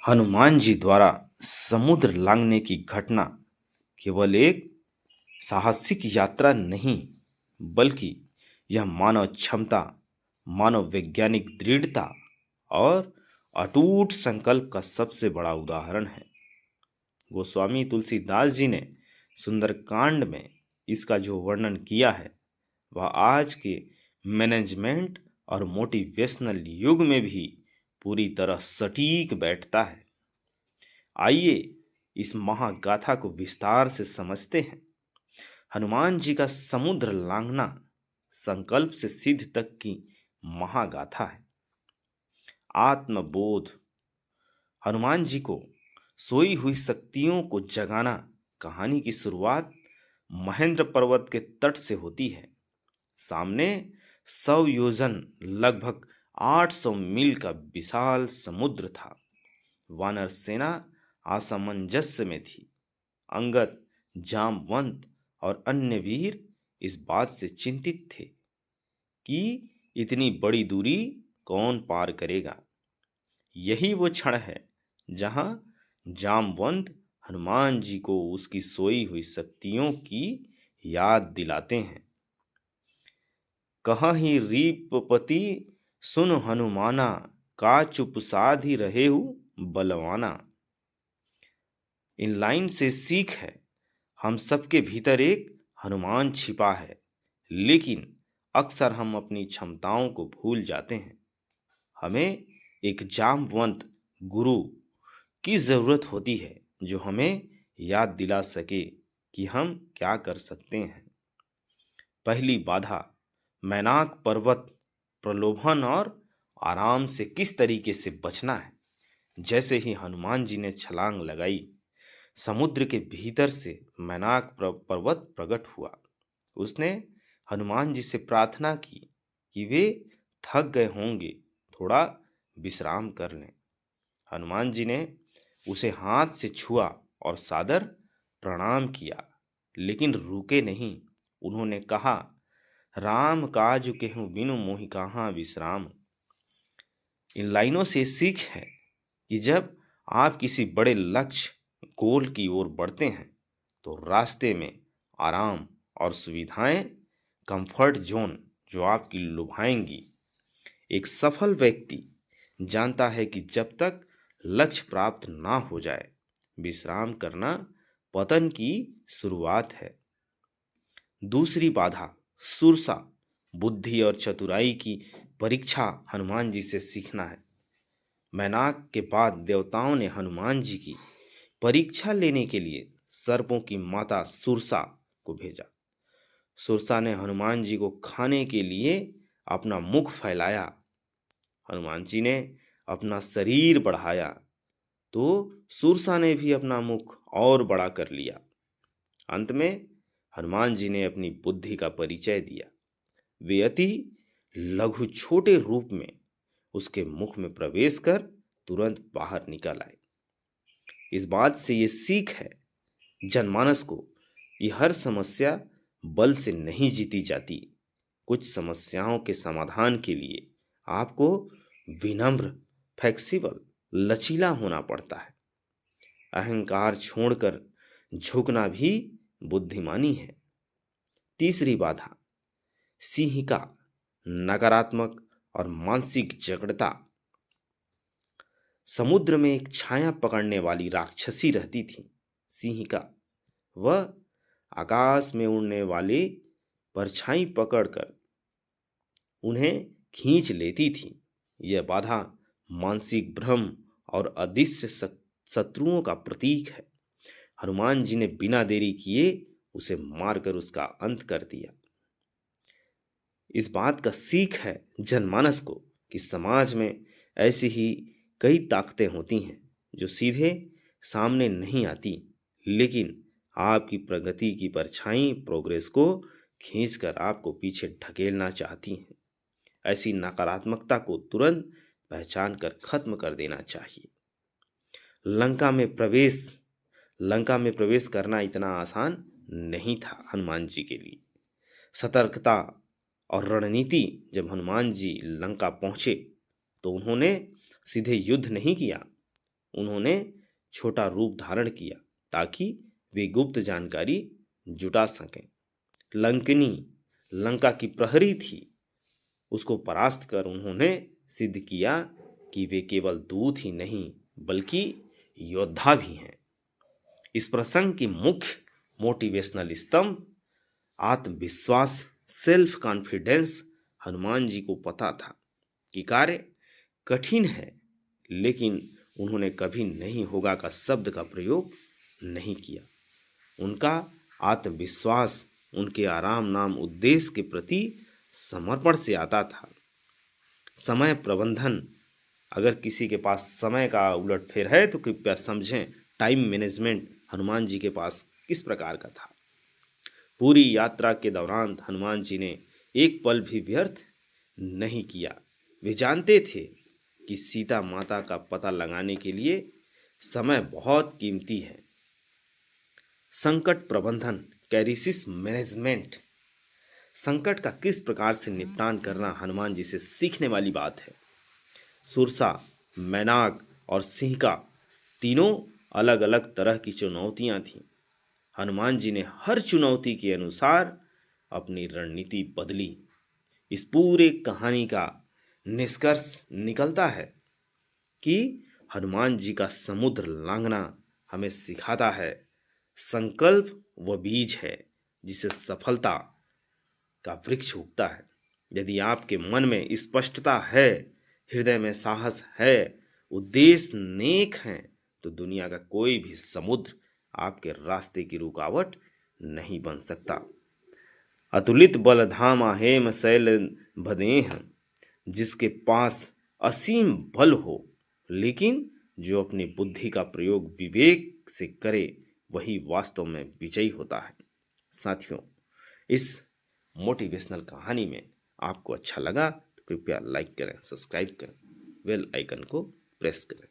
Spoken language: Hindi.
हनुमान जी द्वारा समुद्र लांघने की घटना केवल एक साहसिक यात्रा नहीं, बल्कि यह मानव क्षमता, मानव वैज्ञानिक दृढ़ता और अटूट संकल्प का सबसे बड़ा उदाहरण है। गोस्वामी तुलसीदास जी ने सुंदरकांड में इसका जो वर्णन किया है, वह आज के मैनेजमेंट और मोटिवेशनल युग में भी पूरी तरह सटीक बैठता है। आइए इस महागाथा को विस्तार से समझते हैं। हनुमान जी का समुद्र लांघना संकल्प से सिद्ध तक की महागाथा है। आत्मबोध। हनुमान जी को सोई हुई शक्तियों को जगाना। कहानी की शुरुआत महेंद्र पर्वत के तट से होती है। सामने 100 योजन लगभग 800 मील का विशाल समुद्र था। वानर सेना असमंजस्य में थी। अंगद, जामवंत और अन्य वीर इस बात से चिंतित थे कि इतनी बड़ी दूरी कौन पार करेगा। यही वो क्षण है जहां जामवंत हनुमान जी को उसकी सोई हुई शक्तियों की याद दिलाते हैं। कहीं रीपपति सुन हनुमाना, का चुप साधि रहेहु बलवाना। इन लाइन से सीख है, हम सबके भीतर एक हनुमान छिपा है, लेकिन अक्सर हम अपनी क्षमताओं को भूल जाते हैं। हमें एक जामवंत गुरु की जरूरत होती है जो हमें याद दिला सके कि हम क्या कर सकते हैं। पहली बाधा, मैनाक पर्वत, प्रलोभन और आराम से किस तरीके से बचना है। जैसे ही हनुमान जी ने छलांग लगाई, समुद्र के भीतर से मैनाक पर्वत प्रकट हुआ। उसने हनुमान जी से प्रार्थना की कि वे थक गए होंगे, थोड़ा विश्राम कर लें। हनुमान जी ने उसे हाथ से छुआ और सादर प्रणाम किया, लेकिन रुके नहीं। उन्होंने कहा, राम काज केहू बिनु मोहि कहाँ विश्राम। इन लाइनों से सीख है कि जब आप किसी बड़े लक्ष्य गोल की ओर बढ़ते हैं तो रास्ते में आराम और सुविधाएं, कंफर्ट जोन जो आपकी लुभाएंगी। एक सफल व्यक्ति जानता है कि जब तक लक्ष्य प्राप्त ना हो जाए, विश्राम करना पतन की शुरुआत है। दूसरी बाधा, सुरसा, बुद्धि और चतुराई की परीक्षा हनुमान जी से सीखना है। मैनाक के बाद देवताओं ने हनुमान जी की परीक्षा लेने के लिए सर्पों की माता सुरसा को भेजा। सुरसा ने हनुमान जी को खाने के लिए अपना मुख फैलाया। हनुमान जी ने अपना शरीर बढ़ाया तो सुरसा ने भी अपना मुख और बड़ा कर लिया। अंत में हनुमान जी ने अपनी बुद्धि का परिचय दिया। वे अति लघु छोटे रूप में उसके मुख में प्रवेश कर तुरंत बाहर निकल आए। इस बात से ये सीख है जनमानस को कि हर समस्या बल से नहीं जीती जाती। कुछ समस्याओं के समाधान के लिए आपको विनम्र, फ्लेक्सिबल, लचीला होना पड़ता है। अहंकार छोड़कर झुकना भी बुद्धिमानी है। तीसरी बाधा, सिंहिका, नकारात्मक और मानसिक जकड़ता। समुद्र में एक छाया पकड़ने वाली राक्षसी रहती थी, सिंहिका। वह आकाश में उड़ने वाली परछाई पकड़कर उन्हें खींच लेती थी। यह बाधा मानसिक भ्रम और अदृश्य शत्रुओं का प्रतीक है। हनुमान जी ने बिना देरी किए उसे मारकर उसका अंत कर दिया। इस बात का सीख है जनमानस को कि समाज में ऐसी ही कई ताकतें होती हैं जो सीधे सामने नहीं आती, लेकिन आपकी प्रगति की परछाई, प्रोग्रेस को खींचकर आपको पीछे ढकेलना चाहती हैं। ऐसी नकारात्मकता को तुरंत पहचान कर खत्म कर देना चाहिए। लंका में प्रवेश करना इतना आसान नहीं था हनुमान जी के लिए। सतर्कता और रणनीति। जब हनुमान जी लंका पहुंचे तो उन्होंने सीधे युद्ध नहीं किया, उन्होंने छोटा रूप धारण किया ताकि वे गुप्त जानकारी जुटा सकें। लंकिनी लंका की प्रहरी थी, उसको परास्त कर उन्होंने सिद्ध किया कि वे केवल दूत ही नहीं बल्कि योद्धा भी हैं। इस प्रसंग की मुख्य मोटिवेशनल स्तंभ आत्मविश्वास, सेल्फ कॉन्फिडेंस। हनुमान जी को पता था कि कार्य कठिन है, लेकिन उन्होंने कभी नहीं होगा का शब्द का प्रयोग नहीं किया। उनका आत्मविश्वास उनके आराम नाम उद्देश्य के प्रति समर्पण से आता था। समय प्रबंधन, अगर किसी के पास समय का उलटफेर है तो कृपया समझें टाइम मैनेजमेंट हनुमान जी के पास किस प्रकार का था। पूरी यात्रा के दौरान हनुमान जी ने एक पल भी व्यर्थ नहीं किया। वे जानते थे कि सीता माता का पता लगाने के लिए समय बहुत कीमती है। संकट प्रबंधन, क्राइसिस मैनेजमेंट, संकट का किस प्रकार से निपटान करना हनुमान जी से सीखने वाली बात है। सुरसा, मैनाक और सिंह तीनों अलग अलग तरह की चुनौतियां थीं। हनुमान जी ने हर चुनौती के अनुसार अपनी रणनीति बदली। इस पूरे कहानी का निष्कर्ष निकलता है कि हनुमान जी का समुद्र लांघना हमें सिखाता है संकल्प वह बीज है जिसे सफलता का वृक्ष उगता है। यदि आपके मन में स्पष्टता है, हृदय में साहस है, उद्देश्य नेक है, तो दुनिया का कोई भी समुद्र आपके रास्ते की रुकावट नहीं बन सकता। अतुलित बल धामा हेम शैल भदेह, जिसके पास असीम बल हो लेकिन जो अपनी बुद्धि का प्रयोग विवेक से करे वही वास्तव में विजयी होता है। साथियों, इस मोटिवेशनल कहानी में आपको अच्छा लगा तो कृपया लाइक करें, सब्सक्राइब करें, बेल आइकन को प्रेस करें।